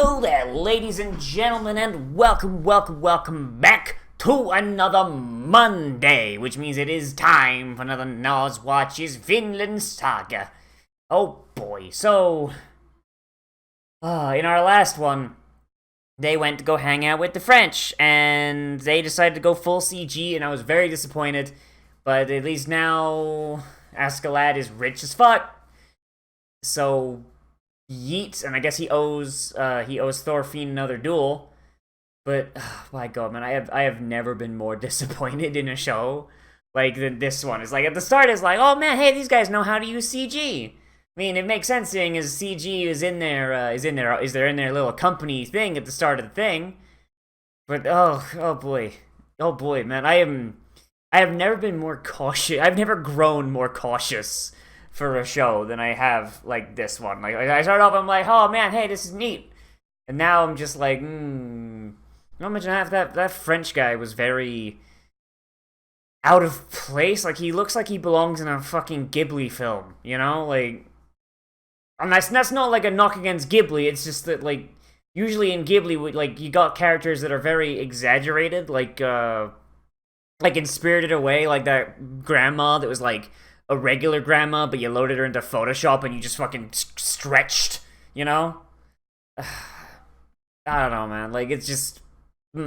Hello there, ladies and gentlemen, and welcome back to another Monday, which means it is time for another Nozz Watches Vinland Saga. Oh boy, so, in our last one, they went to go hang out with the French, and they decided to go full CG, and I was very disappointed, but at least now, Askeladd is rich as fuck, so yeet, and I guess he owes Thorfinn another duel. But my god, man, I have never been more disappointed in a show like than this one. It's like at the start, it's like, oh man, hey, these guys know how to use CG. I mean, it makes sense seeing as CG is in their in their little company thing at the start of the thing. But oh boy, man, I have never been more cautious. I've never grown more cautious for a show than I have, like, this one. Like, I started off, I'm like, oh man, hey, this is neat. And now I'm just like, not much enough. That French guy was very out of place. Like, he looks like he belongs in a fucking Ghibli film, you know? Like, and that's not like a knock against Ghibli, it's just that, like, usually in Ghibli, like, you got characters that are very exaggerated, like in Spirited Away, like that grandma that was, like, a regular grandma, but you loaded her into Photoshop and you just fucking stretched, you know? I don't know, man. Like, it's just... But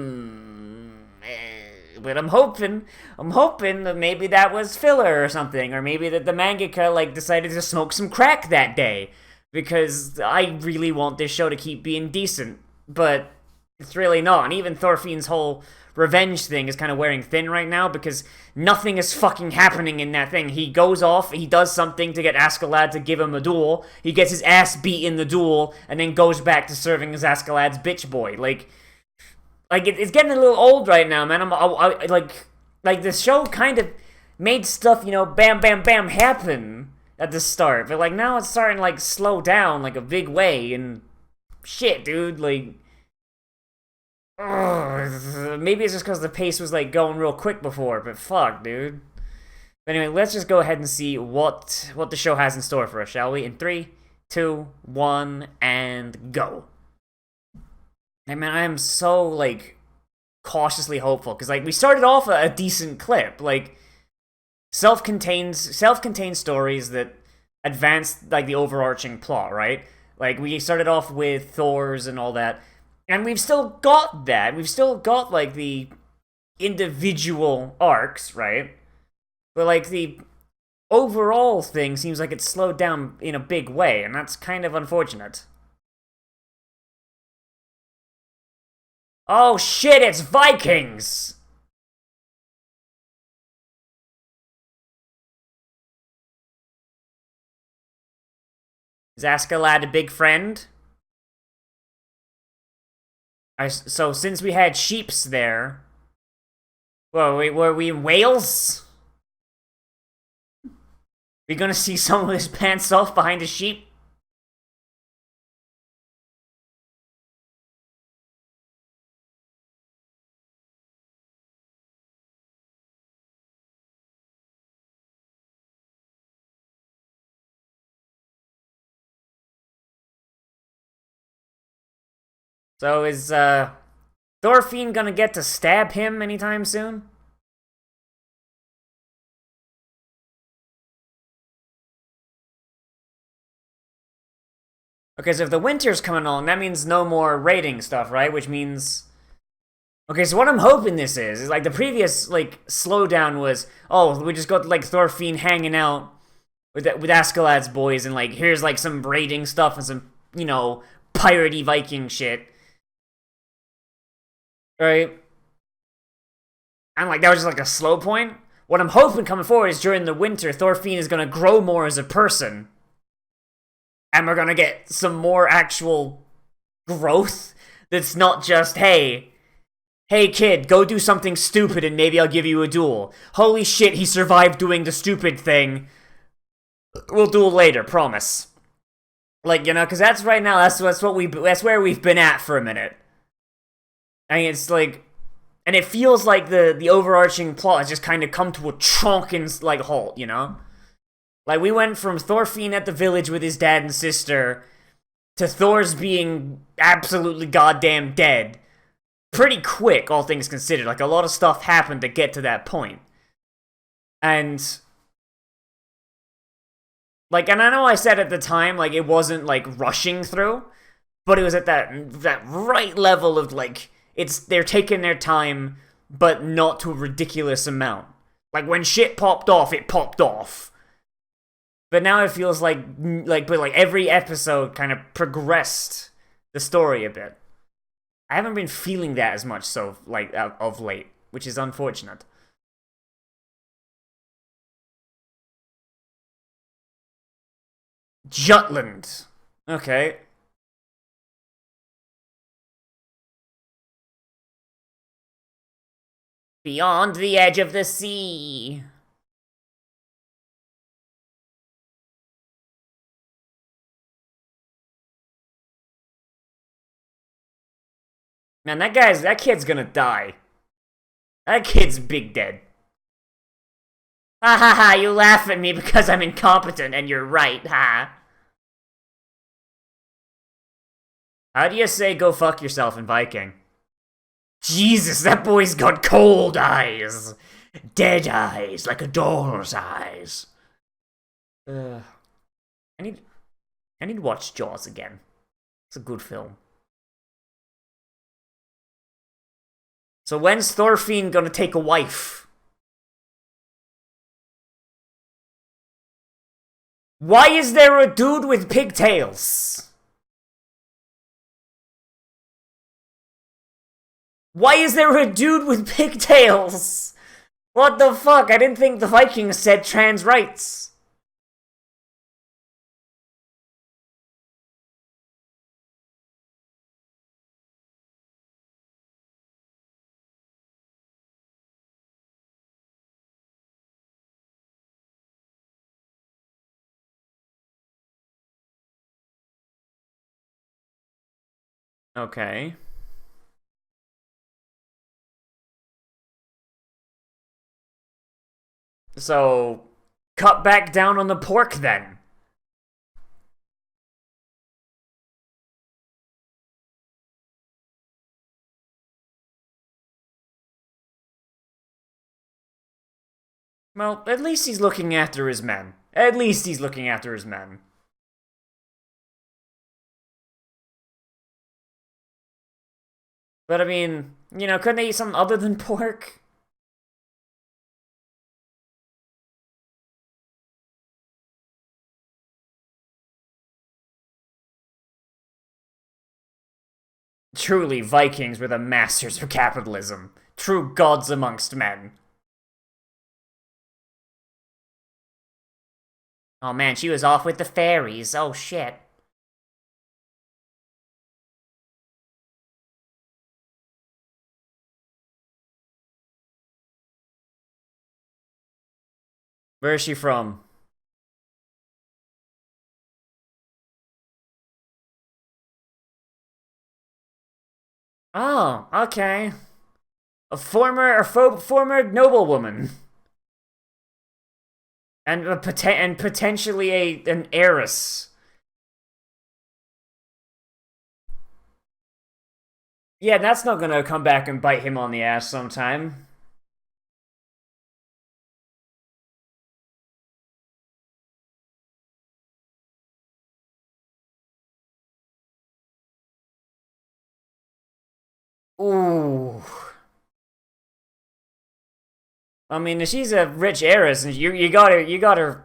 I'm hoping that maybe that was filler or something, or maybe that the mangaka, like, decided to smoke some crack that day, because I really want this show to keep being decent, but it's really not. And even Thorfinn's whole revenge thing is kind of wearing thin right now, because nothing is fucking happening in that thing. He goes off, he does something to get Askeladd to give him a duel, he gets his ass beat in the duel, and then goes back to serving as Askeladd's bitch boy. Like it's getting a little old right now, man. Like the show kind of made stuff, you know, bam, bam, bam, happen at the start, but like now it's starting to, like, slow down like a big way, and shit, dude, like, maybe it's just because the pace was, like, going real quick before, but fuck, dude. But anyway, let's just go ahead and see what the show has in store for us, shall we? In 3, 2, 1, and go. Hey, man, I am so, like, cautiously hopeful, because, like, we started off a decent clip, like, self-contained stories that advance, like, the overarching plot, right? Like, we started off with Thor's and all that, and we've still got that. We've still got, like, the individual arcs, right? But, like, the overall thing seems like it's slowed down in a big way, and that's kind of unfortunate. Oh shit, it's Vikings! Is Askeladd a big friend? So since we had sheeps there... Were we in Wales? We gonna see someone with his pants off behind a sheep? So is, Thorfinn gonna get to stab him anytime soon? Okay, so if the winter's coming on, that means no more raiding stuff, right? Which means... Okay, so what I'm hoping this is like the previous, like, slowdown was, oh, we just got, like, Thorfinn hanging out with Askeladd's boys, and, like, here's, like, some raiding stuff and some, you know, piratey Viking shit. Right? And, like, that was just, like, a slow point. What I'm hoping coming forward is during the winter, Thorfinn is gonna grow more as a person. And we're gonna get some more actual growth that's not just, hey kid, go do something stupid and maybe I'll give you a duel. Holy shit, he survived doing the stupid thing. We'll duel later, promise. Like, you know, because that's right now, that's where we've been at for a minute. I mean, it's like, and it feels like the overarching plot has just kind of come to a chunk and, like, halt, you know? Like, we went from Thorfinn at the village with his dad and sister to Thor's being absolutely goddamn dead pretty quick, all things considered. Like, a lot of stuff happened to get to that point. And, like, and I know I said at the time, like, it wasn't, like, rushing through, but it was at that right level of, like, they're taking their time, but not to a ridiculous amount. Like, when shit popped off, it popped off. But now it feels like every episode kind of progressed the story a bit. I haven't been feeling that as much so, like, of late, which is unfortunate. Jutland. Okay. Beyond the edge of the sea. Man, that kid's gonna die. That kid's big dead. Ha ha ha, you laugh at me because I'm incompetent, and you're right, ha. How do you say go fuck yourself in Viking? Jesus, that boy's got cold eyes. Dead eyes, like a doll's eyes. I need to watch Jaws again. It's a good film. So when's Thorfinn gonna take a wife? Why is there a dude with pigtails? Why is there a dude with pigtails? What the fuck? I didn't think the Vikings said trans rights. Okay. So, cut back down on the pork then. Well, at least he's looking after his men. At least he's looking after his men. But I mean, you know, couldn't they eat something other than pork? Truly, Vikings were the masters of capitalism. True gods amongst men. Oh man, she was off with the fairies. Oh shit. Where is she from? Oh, okay. A former noblewoman. And potentially an heiress. Yeah, that's not gonna come back and bite him on the ass sometime. Ooh. I mean, if she's a rich heiress, and you gotta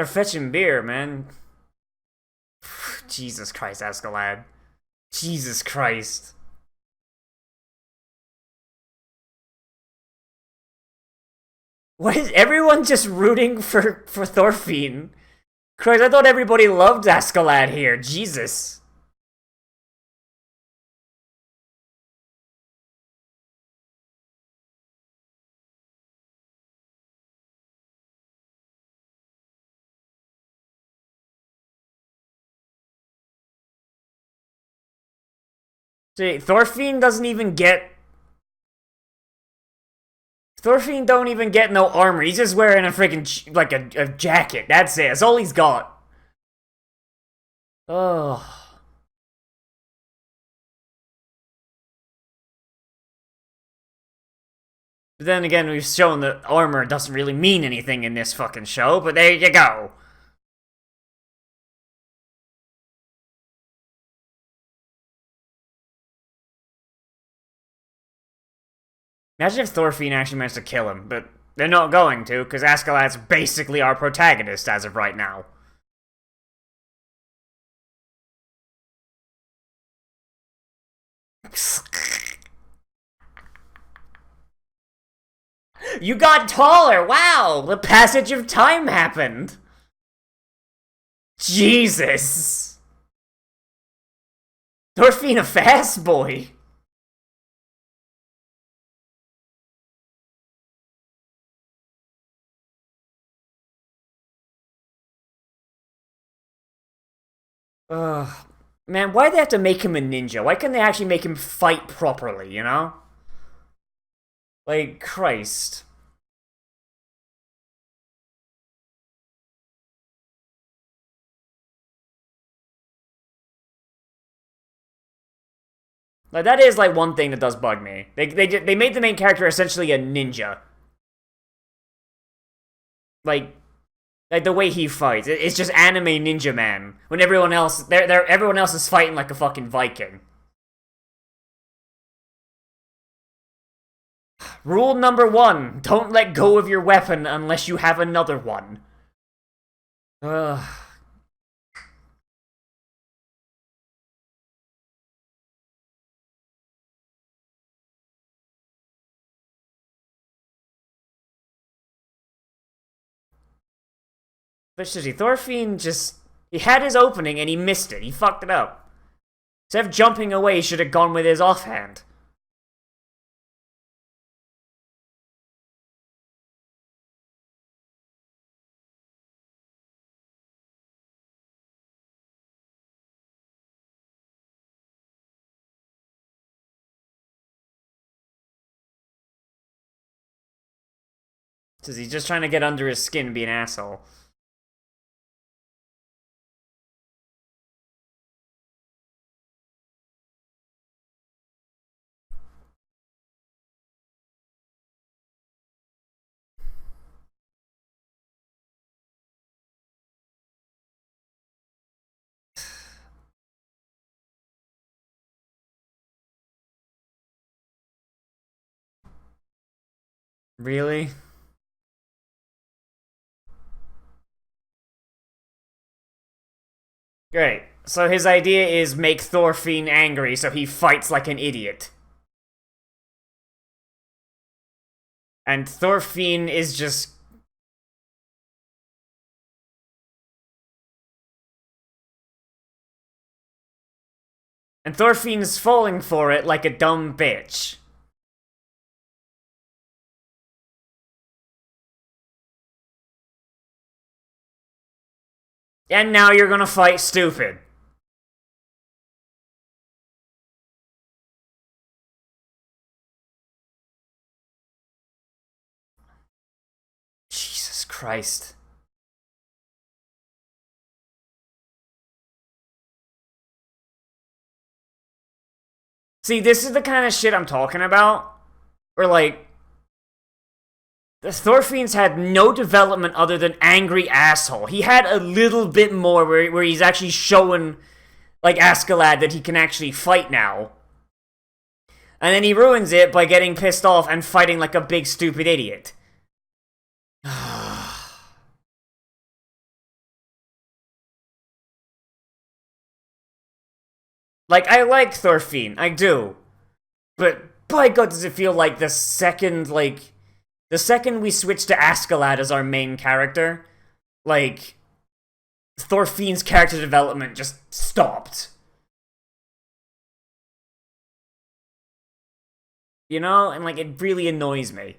fetch him beer, man. Jesus Christ, Escalade. Jesus Christ. What is everyone just rooting for Thorfinn? Christ, I thought everybody loved Escalade here. Jesus. See, Thorfinn doesn't even get... Thorfinn don't even get no armor. He's just wearing a freaking, like, a jacket. That's it. That's all he's got. Oh. But then again, we've shown that armor doesn't really mean anything in this fucking show, but there you go. Imagine if Thorfinn actually managed to kill him, but they're not going to, because Askeladd's basically our protagonist as of right now. You got taller! Wow! The passage of time happened! Jesus! Thorfinn a fast boy! Ugh. Man, why'd they have to make him a ninja? Why couldn't they actually make him fight properly, you know? Like, Christ. Like, that is, like, one thing that does bug me. They made the main character essentially a ninja. Like, the way he fights. It's just anime ninja man. When everyone else, everyone else is fighting like a fucking Viking. Rule number 1, don't let go of your weapon unless you have another one. Ugh. But seriously, Thorfinn just... He had his opening and he missed it. He fucked it up. Instead of jumping away, he should have gone with his offhand. Because he's just trying to get under his skin and be an asshole. Really? Great. So his idea is make Thorfinn angry so he fights like an idiot. And Thorfinn is just... And Thorfinn's falling for it like a dumb bitch. And now you're gonna fight stupid. Jesus Christ. See, this is the kind of shit I'm talking about. Where, like, the Thorfinn's had no development other than angry asshole. He had a little bit more where he's actually showing, like, Askeladd that he can actually fight now. And then he ruins it by getting pissed off and fighting like a big stupid idiot. Like, I like Thorfinn, I do. But by God, does it feel like the second we switch to Askeladd as our main character, like, Thorfinn's character development just stopped. You know? And, like, it really annoys me.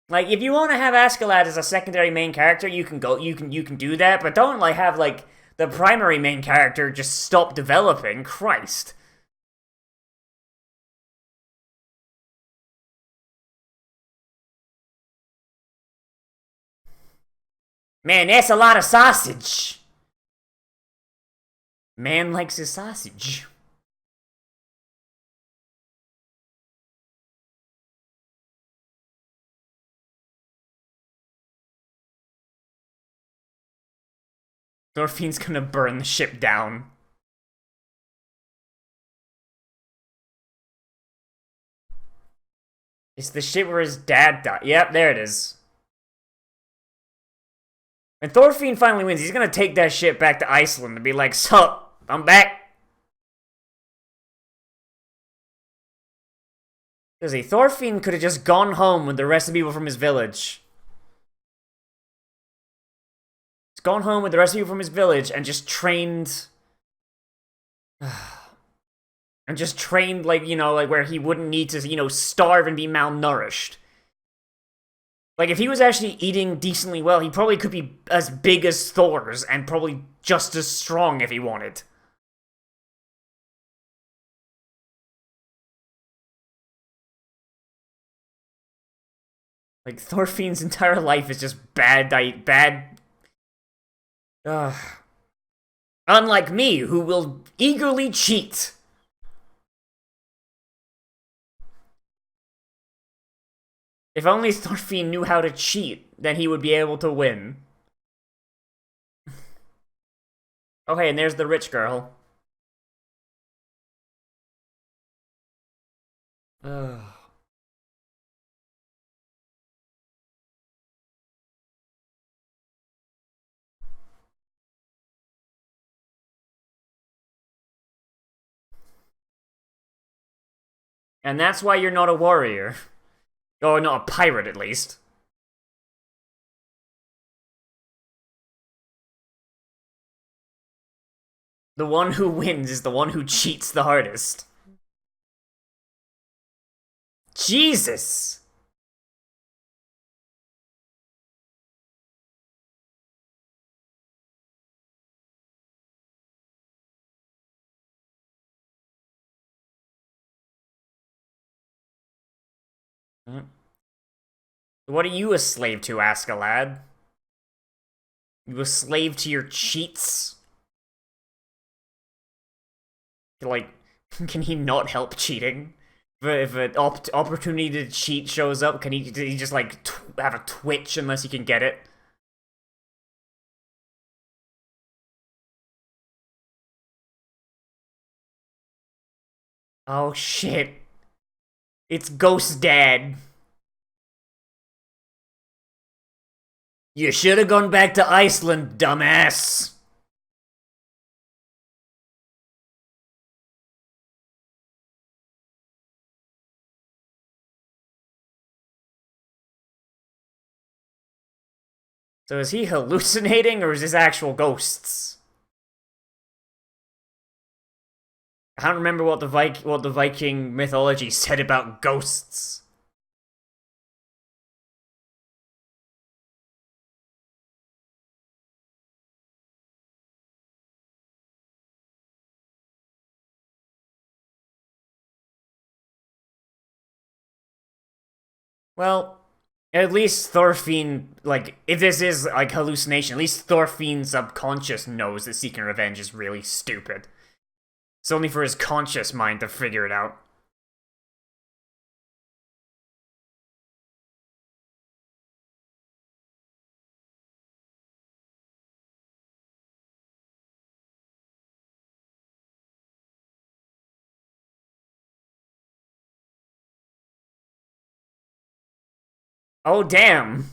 Like, if you want to have Askeladd as a secondary main character, you can do that, but don't, like, have, like, the primary main character just stop developing. Christ. Man, that's a lot of sausage. Man likes his sausage. Thorfinn's gonna burn the ship down. It's the ship where his dad died. Yep, there it is. When Thorfinn finally wins, he's gonna take that ship back to Iceland and be like, "So, I'm back." Because Thorfinn could have just gone home with the rest of the people from his village. He's gone home with the rest of the people from his village and just trained... and just trained, like, you know, like, where he wouldn't need to, you know, starve and be malnourished. Like, if he was actually eating decently well, he probably could be as big as Thor's and probably just as strong if he wanted. Like, Thorfinn's entire life is just bad. Unlike me, who will eagerly cheat. If only Thorfinn knew how to cheat, then he would be able to win. Oh hey, and there's the rich girl. Ugh. And that's why you're not a warrior. Or not a pirate, at least. The one who wins is the one who cheats the hardest. Jesus! What are you a slave to, Askeladd? You a slave to your cheats? Like, can he not help cheating? If an opportunity to cheat shows up, can he just, like, have a twitch unless he can get it? Oh, shit. It's Ghost Dad. You should have gone back to Iceland, dumbass. So is he hallucinating, or is this actual ghosts? I don't remember what the Viking mythology said about ghosts. Well, at least Thorfinn, like, if this is, like, hallucination, at least Thorfinn's subconscious knows that seeking revenge is really stupid. It's only for his conscious mind to figure it out. Oh, damn.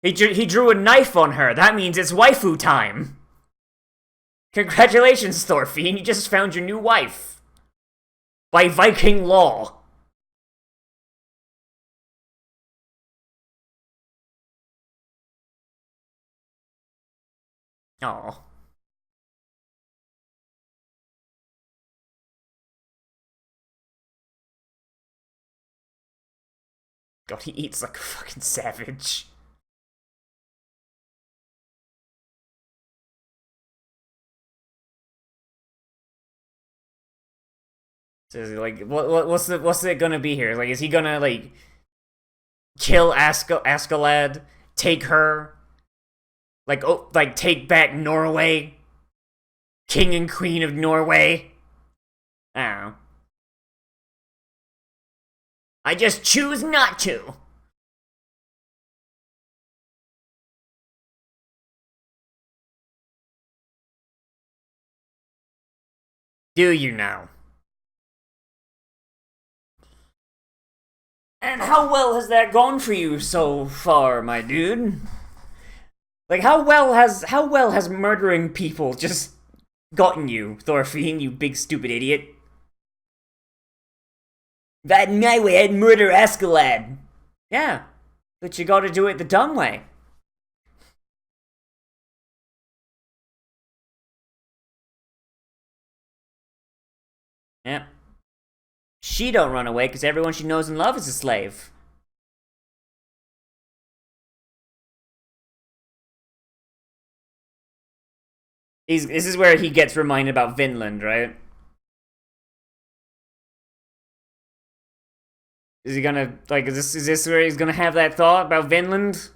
He drew a knife on her. That means it's waifu time. Congratulations, Thorfinn. You just found your new wife. By Viking law. Oh. God, he eats like a fucking savage. So is he like, what's it gonna be here? Like, is he gonna like kill Askeladd, take her, like take back Norway? King and Queen of Norway. I don't know. I just choose not to. Do you now? And how well has that gone for you so far, my dude? Like, how well has murdering people just gotten you, Thorfinn, you big stupid idiot? That my way, I'd murder Askeladd. Yeah, but you gotta do it the dumb way. Yeah. She don't run away because everyone she knows and loves is a slave. This is where he gets reminded about Vinland, right? Is he gonna, like, is this where he's gonna have that thought about Vinland?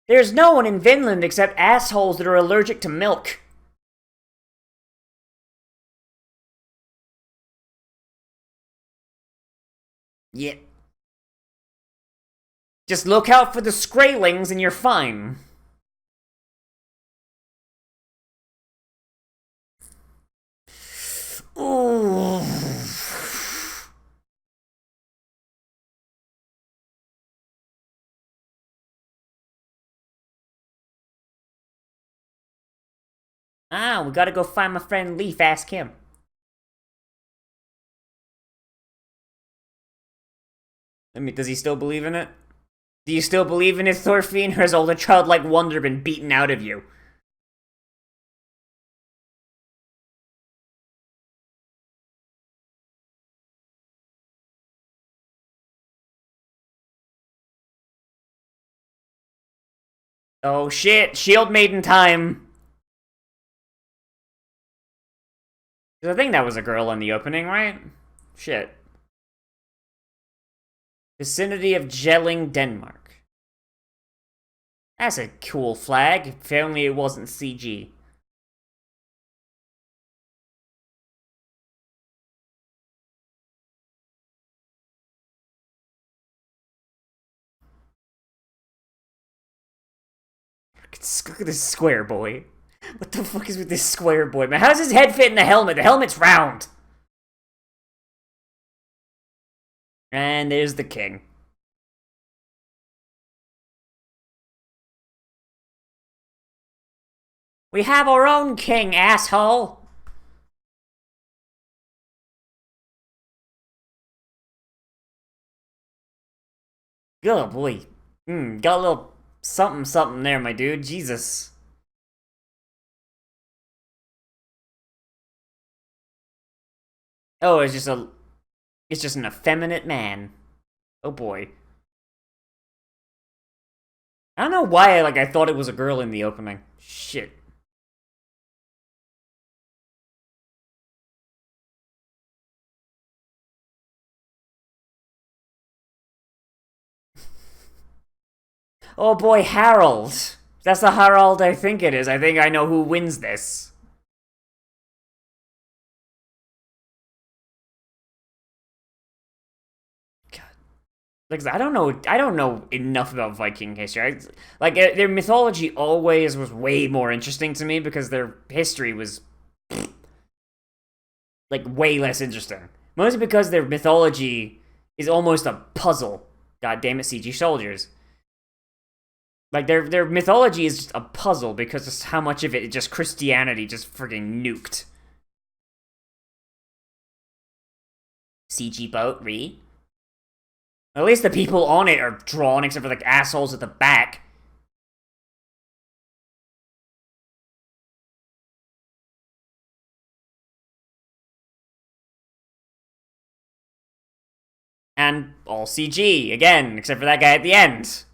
There's no one in Vinland except assholes that are allergic to milk. Yeah. Just look out for the Skraelings and you're fine. Ooh. Ah, we gotta go find my friend Leaf, ask him. I mean, does he still believe in it? Do you still believe in it, Thorfinn, or has all the childlike wonder been beaten out of you? Oh shit, Shield Maiden time! I think that was a girl in the opening, right? Shit. Vicinity of Jelling, Denmark. That's a cool flag, if only it wasn't CG. Look at this square boy. What the fuck is with this square boy, man? How does his head fit in the helmet? The helmet's round! And there's the king. We have our own king, asshole! Oh boy. Got a little something something there, my dude. Jesus. Oh, it's just an effeminate man. Oh boy. I don't know why I thought it was a girl in the opening. Shit. Oh boy, Harold. That's the Harold I think it is. I think I know who wins this. God. Like, I don't know enough about Viking history. Their mythology always was way more interesting to me because their history was like way less interesting. Mostly because their mythology is almost a puzzle. God damn it, CG soldiers. Like their mythology is just a puzzle because of how much of it is just Christianity just freaking nuked. CG boat, At least the people on it are drawn, except for like assholes at the back. And all CG, again, except for that guy at the end.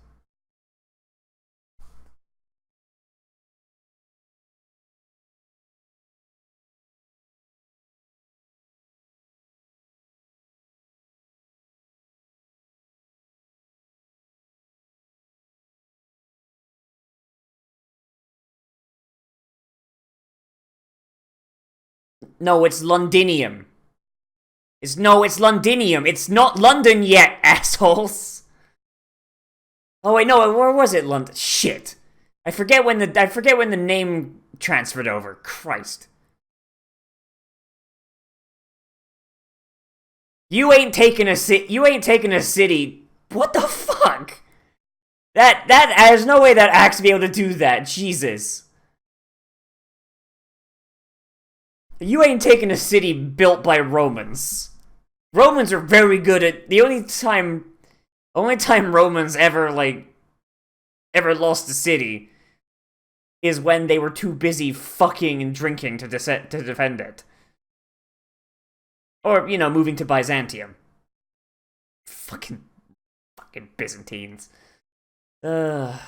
No, it's Londinium. It's Londinium. It's not London yet, assholes. Oh wait, no, where was it? London. Shit. I forget when the name transferred over. Christ. You ain't taking a city. What the fuck? There's no way that Axe be able to do that. Jesus. You ain't taking a city built by Romans. Romans are very good at the only time Romans ever lost a city is when they were too busy fucking and drinking to defend it. Or, moving to Byzantium. Fucking Byzantines. Man,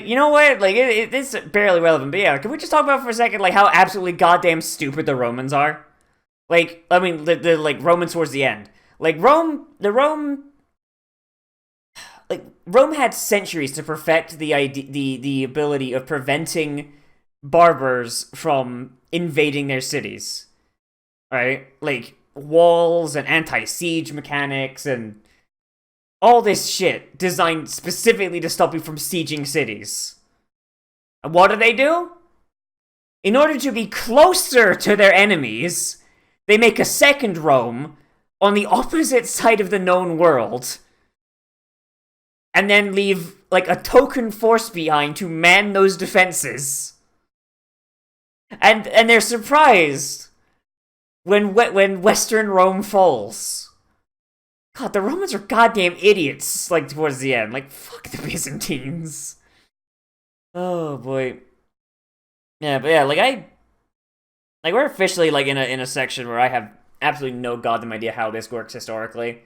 you know what? It's barely relevant, but yeah, can we just talk about for a second, how absolutely goddamn stupid the Romans are? The Romans towards the end. Rome had centuries to perfect the ability of preventing barbars from invading their cities. Right? Walls and anti-siege mechanics and all this shit designed specifically to stop you from sieging cities. And what do? In order to be closer to their enemies, they make a second Rome on the opposite side of the known world. And then leave, a token force behind to man those defenses. And they're surprised when Western Rome falls. God, the Romans are goddamn idiots, towards the end. Fuck the Byzantines. Oh, boy. Yeah, but yeah, we're officially, in a section where I have absolutely no goddamn idea how this works historically.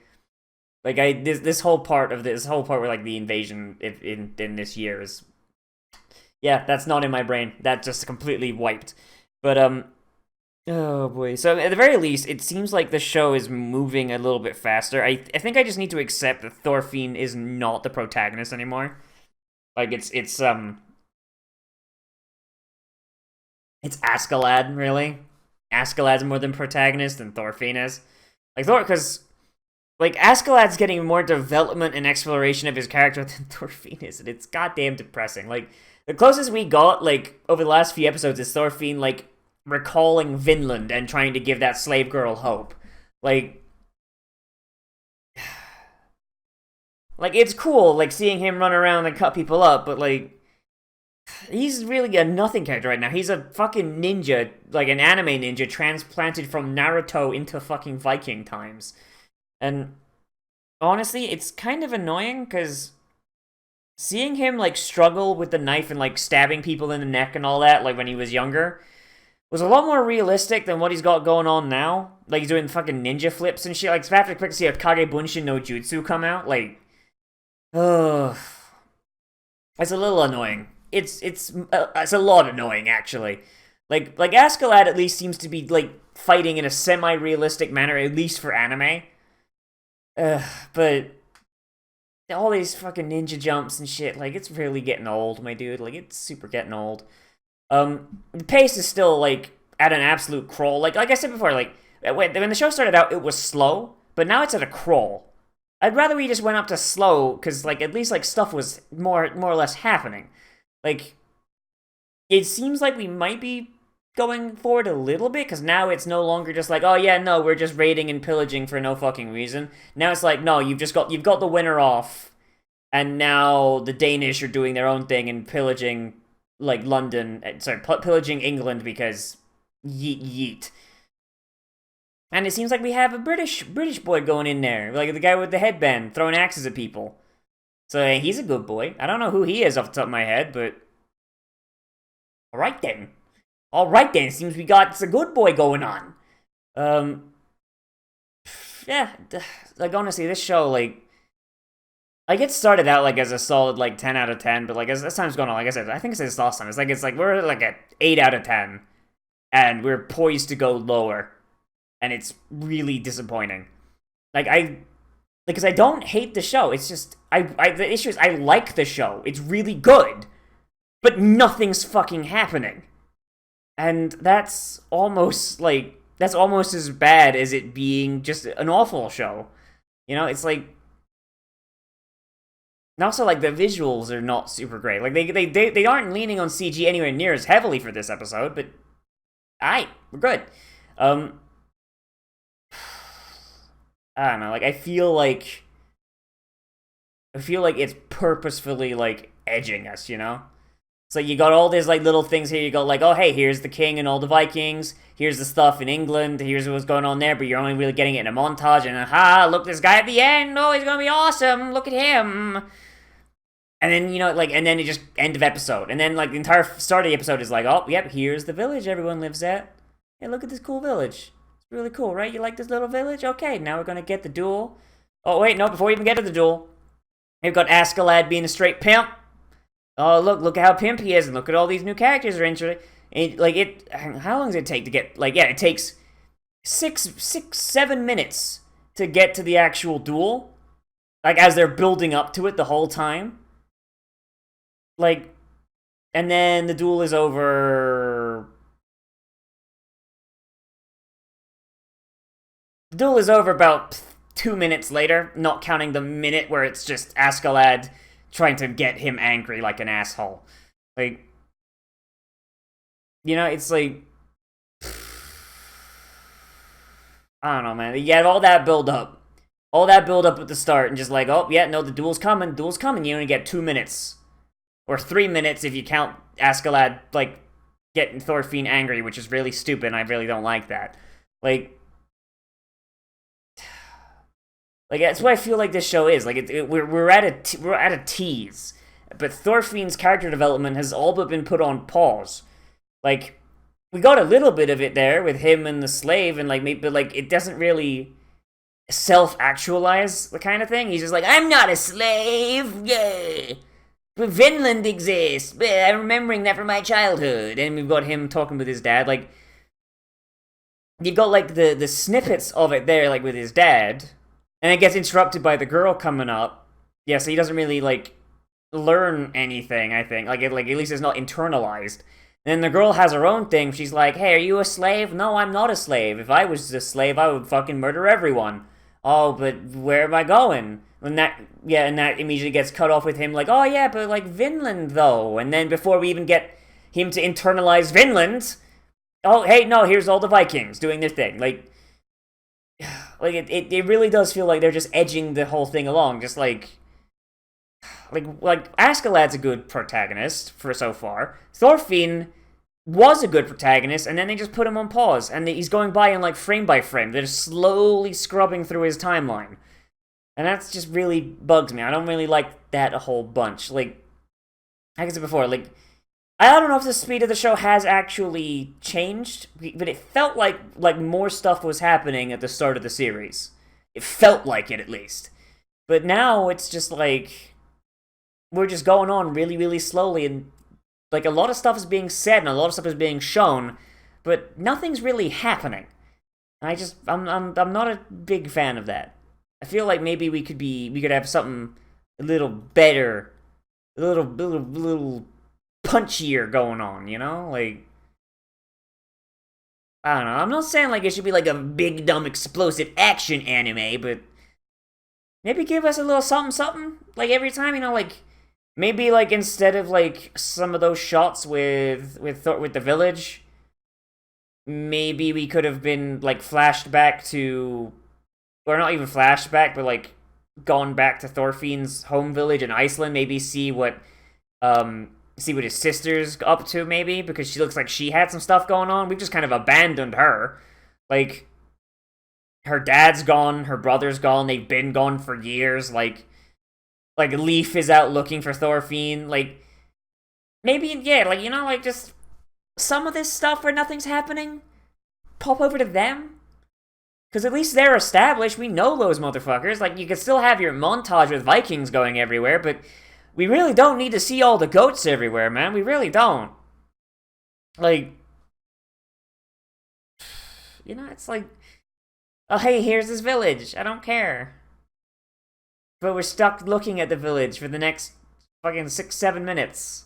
This whole part where, the invasion in this year is... Yeah, that's not in my brain. That's just completely wiped. But, oh boy. So, at the very least, it seems like the show is moving a little bit faster. I think I just need to accept that Thorfinn is not the protagonist anymore. It's Askeladd, really. Askeladd's more than protagonist than Thorfinn is. Because Askeladd's getting more development and exploration of his character than Thorfinn is, and it's goddamn depressing. The closest we got, over the last few episodes is Thorfinn, recalling Vinland and trying to give that slave girl hope. It's cool, seeing him run around and cut people up, but, he's really a nothing character right now. He's a fucking ninja, an anime ninja transplanted from Naruto into fucking Viking times. And honestly, it's kind of annoying, because seeing him, struggle with the knife and, stabbing people in the neck and all that, when he was younger, was a lot more realistic than what he's got going on now. He's doing fucking ninja flips and shit. It's after quick to see a Kage Bunshin no Jutsu come out. It's a little annoying. It's a lot annoying, actually. Askeladd at least seems to be, fighting in a semi-realistic manner, at least for anime. But all these fucking ninja jumps and shit, it's really getting old, my dude. It's super getting old. The pace is still, at an absolute crawl. Like I said before, when the show started out, it was slow, but now it's at a crawl. I'd rather we just went up to slow, because, at least, stuff was more or less happening. It seems like we might be going forward a little bit, because now it's no longer just oh yeah, no, we're just raiding and pillaging for no fucking reason. Now it's no, you've got the winter off, and now the Danish are doing their own thing and pillaging, pillaging England because yeet. And it seems like we have a British boy going in there, the guy with the headband throwing axes at people. So he's a good boy. I don't know who he is off the top of my head, but Alright then, seems we got a good boy going on. Yeah, honestly, this show, it started out, as a solid, 10 out of 10, but, as time's going on, I said, I think I said this last time, we're, at 8 out of 10, and we're poised to go lower, and it's really disappointing. Because I don't hate the show, it's just, the issue is, I like the show, it's really good, but nothing's fucking happening. And that's almost as bad as it being just an awful show. You know, it's like, and also like the visuals are not super great. Like they aren't leaning on CG anywhere near as heavily for this episode, but alright, we're good. I don't know, like I feel like it's purposefully like edging us, you know? So you got all these like little things here. You go like, oh hey, here's the king and all the Vikings. Here's the stuff in England. Here's what's going on there. But you're only really getting it in a montage. And aha, look, this guy at the end. Oh, he's gonna be awesome. Look at him. And then like, and then it just end of episode. And then like the entire start of the episode is like, oh yep, here's the village everyone lives at. Hey, look at this cool village. It's really cool, right? You like this little village? Okay, now we're gonna get the duel. Oh wait, no, before we even get to the duel, we've got Askeladd being a straight pimp. Oh, look at how pimp he is, and look at all these new characters are interesting. How long does it take to get, like, yeah, it takes 7 minutes to get to the actual duel. Like, as they're building up to it the whole time. Like, and then the duel is over. The duel is over about 2 minutes later, not counting the minute where it's just Askeladd trying to get him angry like an asshole. Like, you know, it's like, I don't know, man. You have all that build up. All that build up at the start, and just like, oh, yeah, no, the duel's coming. You only get 2 minutes. Or 3 minutes if you count Askeladd, like, getting Thorfinn angry, which is really stupid, and I really don't like that. Like, that's what I feel like this show is. Like, we're at a tease, but Thorfinn's character development has all but been put on pause. Like, we got a little bit of it there with him and the slave, and like maybe, but like it doesn't really self-actualize the kind of thing. He's just like, I'm not a slave, yeah, but Vinland exists. I'm remembering that from my childhood. And we've got him talking with his dad. Like, you've got like the snippets of it there, like with his dad. And it gets interrupted by the girl coming up. Yeah, so he doesn't really, like, learn anything, I think. Like, at least it's not internalized. And then the girl has her own thing. She's like, hey, are you a slave? No, I'm not a slave. If I was a slave, I would fucking murder everyone. Oh, but where am I going? And that immediately gets cut off with him like, oh yeah, but like Vinland, though. And then before we even get him to internalize Vinland, oh, hey, no, here's all the Vikings doing their thing. Like, it really does feel like they're just edging the whole thing along, just like Askeladd's a good protagonist for so far. Thorfinn was a good protagonist, and then they just put him on pause, and he's going by in like frame by frame. They're just slowly scrubbing through his timeline, and that's just really bugs me. I don't really like that a whole bunch. Like I said before, like I don't know if the speed of the show has actually changed, but it felt like more stuff was happening at the start of the series. It felt like it, at least. But now it's just like we're just going on really, really slowly, and like a lot of stuff is being said and a lot of stuff is being shown, but nothing's really happening. And I'm not a big fan of that. I feel like maybe we could have something a little better, a little punchier going on, you know? Like, I don't know. I'm not saying like it should be like a big, dumb, explosive action anime, but maybe give us a little something. Like every time, you know, like maybe like instead of like some of those shots with the village, maybe we could have been like flashed back to, or not even flashback, but like gone back to Thorfinn's home village in Iceland. Maybe see what his sister's up to, maybe, because she looks like she had some stuff going on. We've just kind of abandoned her. Like, her dad's gone, her brother's gone, they've been gone for years. Like Leif is out looking for Thorfinn. Like, maybe, yeah, like, you know, like, just some of this stuff where nothing's happening, pop over to them. Because at least they're established. We know those motherfuckers. Like, you can still have your montage with Vikings going everywhere, but we really don't need to see all the goats everywhere, man. We really don't. Like, you know, it's like, oh, hey, here's this village. I don't care. But we're stuck looking at the village for the next fucking 6-7 minutes.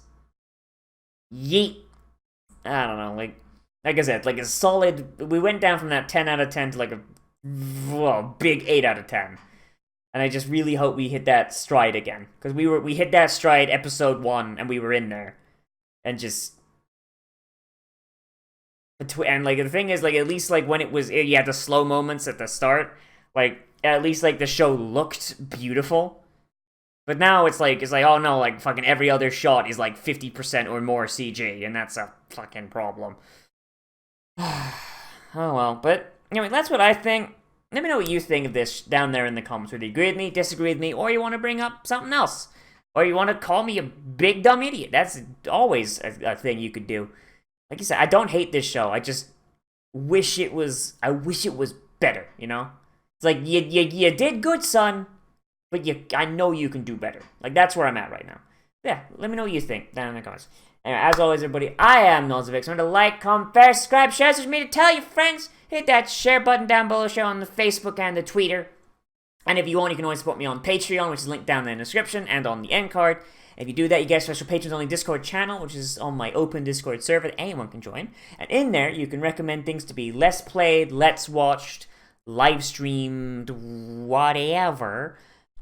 Yeet. I don't know, like, like I said, like a solid. We went down from that 10 out of 10 to like a big 8 out of 10. And I just really hope we hit that stride again, because we hit that stride episode 1 and we were in there, and just. And like the thing is, like at least like when it was, you had the slow moments at the start, like at least like the show looked beautiful. But now it's like oh no, like fucking every other shot is like 50% or more CG, and that's a fucking problem. Oh well, but anyway, that's what I think. Let me know what you think of this down there in the comments. Whether you agree with me, disagree with me, or you want to bring up something else, or you want to call me a big dumb idiot. That's always a thing you could do. Like you said, I don't hate this show. I just wish it was. I wish it was better. You know, it's like you did good, son, but I know you can do better. Like that's where I'm at right now. Yeah, let me know what you think down in the comments. Anyway, as always, everybody, I am Nozz. Remember to like, comment, share, subscribe, share this with me, to tell your friends. Hit that share button down below, share on the Facebook and the Twitter. And if you want, you can always support me on Patreon, which is linked down in the description and on the end card. If you do that, you get a special patrons-only Discord channel, which is on my open Discord server that anyone can join. And in there, you can recommend things to be less played, let's watched, live streamed, whatever.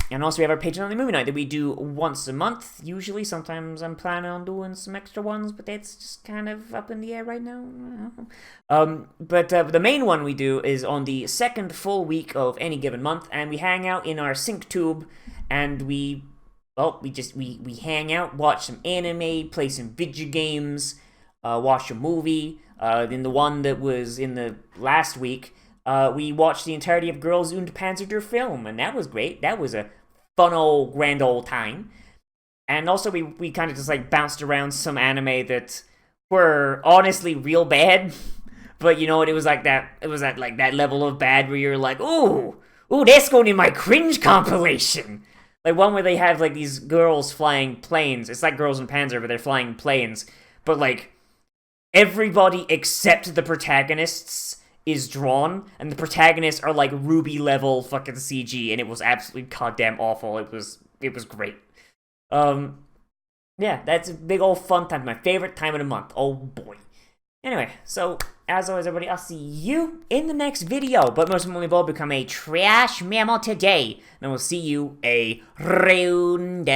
And also, we have our Patreon-only movie night that we do once a month, usually. Sometimes I'm planning on doing some extra ones, but that's just kind of up in the air right now. But the main one we do is on the second full week of any given month, and we hang out in our sync tube, and we hang out, watch some anime, play some video games, watch a movie. In the one that was in the last week, we watched the entirety of Girls und Panzer der Film, and that was great. That was a fun old grand old time. And also we kind of just like bounced around some anime that were honestly real bad. But you know what, it was like that, it was at like that level of bad where you're like, ooh, that's going in my cringe compilation. Like one where they have like these girls flying planes. It's like Girls in Panzer, but they're flying planes. But like everybody except the protagonists is drawn, and the protagonists are like Ruby level fucking CG, and it was absolutely goddamn awful. It was great. Yeah, that's a big old fun time. My favorite time of the month. Oh boy. Anyway, so as always, everybody, I'll see you in the next video. But most importantly of all, become a trash mammal today, and we'll see you a round.